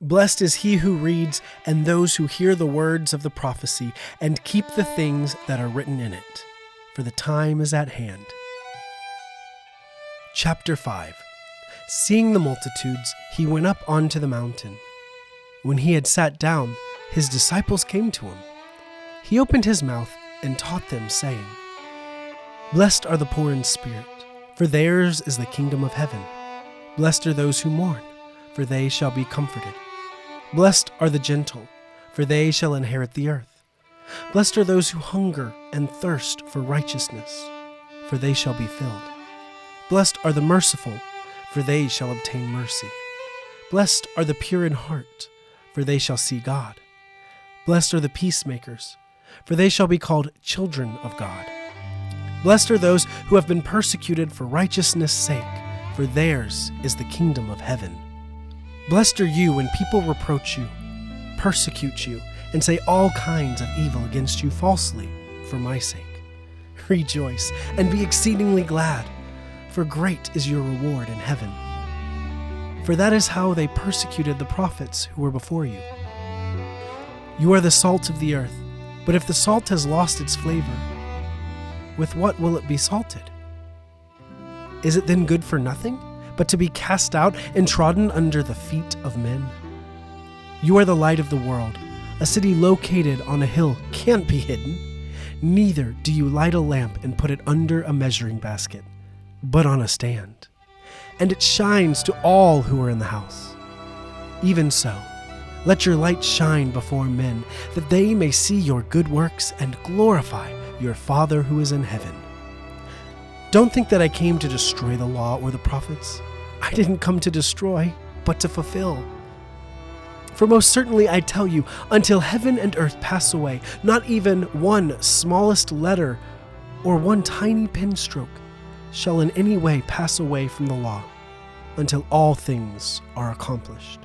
Blessed is he who reads and those who hear the words of the prophecy and keep the things that are written in it, for the time is at hand. Chapter 5. Seeing the multitudes, he went up onto the mountain. When he had sat down, his disciples came to him. He opened his mouth and taught them, saying, Blessed are the poor in spirit, for theirs is the kingdom of heaven. Blessed are those who mourn, for they shall be comforted. Blessed are the gentle, for they shall inherit the earth. Blessed are those who hunger and thirst for righteousness, for they shall be filled. Blessed are the merciful, for they shall obtain mercy. Blessed are the pure in heart, for they shall see God. Blessed are the peacemakers, for they shall be called children of God. Blessed are those who have been persecuted for righteousness' sake, for theirs is the kingdom of heaven. Blessed are you when people reproach you, persecute you, and say all kinds of evil against you falsely for my sake. Rejoice and be exceedingly glad, for great is your reward in heaven. For that is how they persecuted the prophets who were before you. You are the salt of the earth, but if the salt has lost its flavor, with what will it be salted? Is it then good for nothing, but to be cast out and trodden under the feet of men? You are the light of the world. A city located on a hill can't be hidden. Neither do you light a lamp and put it under a measuring basket, but on a stand, and it shines to all who are in the house. Even so, let your light shine before men, that they may see your good works and glorify your Father who is in heaven. Don't think that I came to destroy the law or the prophets. I didn't come to destroy, but to fulfill. For most certainly I tell you, until heaven and earth pass away, not even one smallest letter or one tiny pen stroke shall in any way pass away from the law, until all things are accomplished.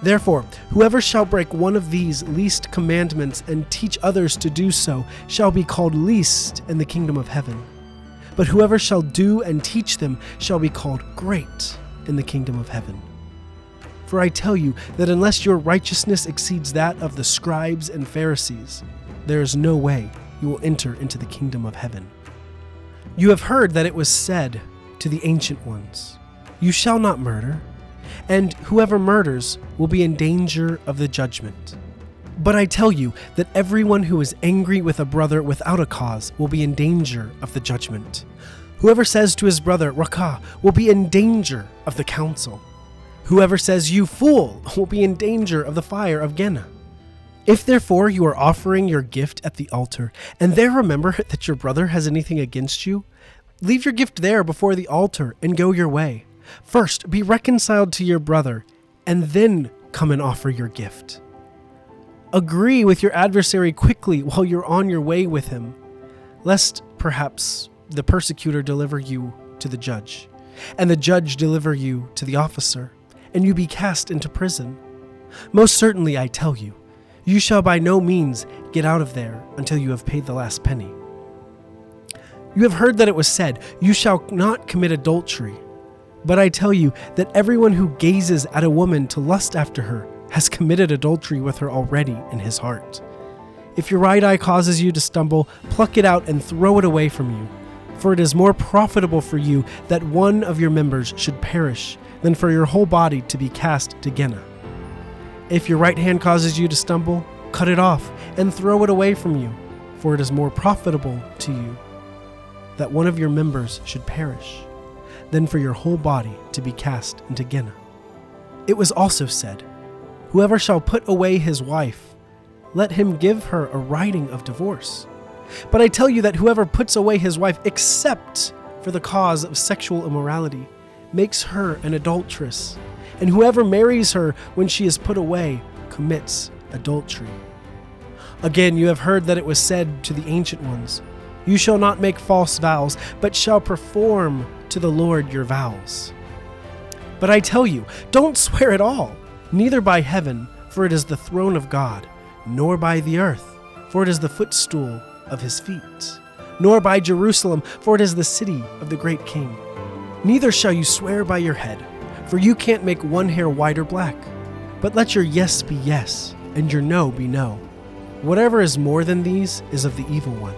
Therefore, whoever shall break one of these least commandments and teach others to do so shall be called least in the kingdom of heaven. But whoever shall do and teach them shall be called great in the kingdom of heaven. For I tell you that unless your righteousness exceeds that of the scribes and Pharisees, there is no way you will enter into the kingdom of heaven. You have heard that it was said to the ancient ones, You shall not murder, and whoever murders will be in danger of the judgment. But I tell you that everyone who is angry with a brother without a cause will be in danger of the judgment. Whoever says to his brother, Rakah, will be in danger of the council. Whoever says, You fool, will be in danger of the fire of Gehenna. If therefore you are offering your gift at the altar, and there remember that your brother has anything against you, leave your gift there before the altar and go your way. First, be reconciled to your brother, and then come and offer your gift. Agree with your adversary quickly while you're on your way with him, lest perhaps the persecutor deliver you to the judge, and the judge deliver you to the officer, and you be cast into prison. Most certainly, I tell you, you shall by no means get out of there until you have paid the last penny. You have heard that it was said, You shall not commit adultery. But I tell you that everyone who gazes at a woman to lust after her has committed adultery with her already in his heart. If your right eye causes you to stumble, pluck it out and throw it away from you. For it is more profitable for you that one of your members should perish than for your whole body to be cast to Gehenna. If your right hand causes you to stumble, cut it off and throw it away from you. For it is more profitable to you that one of your members should perish than for your whole body to be cast into Gehenna. It was also said, Whoever shall put away his wife, let him give her a writing of divorce. But I tell you that whoever puts away his wife except for the cause of sexual immorality makes her an adulteress, and whoever marries her when she is put away commits adultery. Again, you have heard that it was said to the ancient ones, You shall not make false vows, but shall perform to the Lord your vows. But I tell you, don't swear at all, neither by heaven, for it is the throne of God, nor by the earth, for it is the footstool of his feet, nor by Jerusalem, for it is the city of the great king. Neither shall you swear by your head, For you can't make one hair white or black. But let your yes be yes, and your no be no. Whatever is more than these is of the evil one.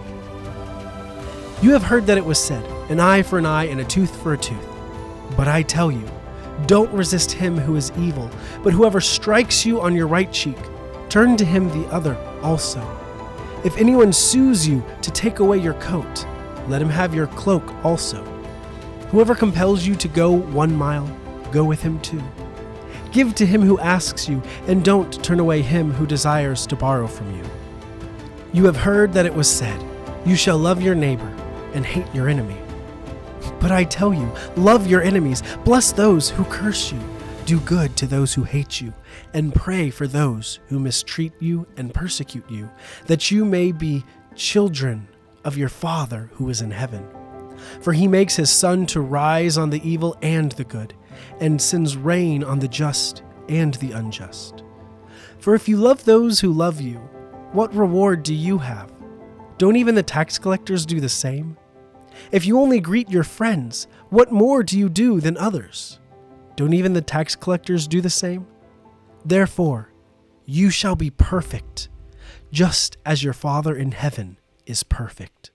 You have heard that it was said, an eye for an eye and a tooth for a tooth. But I tell you, don't resist him who is evil, but whoever strikes you on your right cheek, turn to him the other also. If anyone sues you to take away your coat, let him have your cloak also. Whoever compels you to go 1 mile, go with him 2. Give to him who asks you, and don't turn away him who desires to borrow from you. You have heard that it was said, you shall love your neighbor and hate your enemy. But I tell you, love your enemies, bless those who curse you, do good to those who hate you, and pray for those who mistreat you and persecute you, that you may be children of your Father who is in heaven. For he makes his sun to rise on the evil and the good, and sends rain on the just and the unjust. For if you love those who love you, what reward do you have? Don't even the tax collectors do the same? If you only greet your friends, what more do you do than others? Don't even the tax collectors do the same? Therefore, you shall be perfect, just as your Father in heaven is perfect.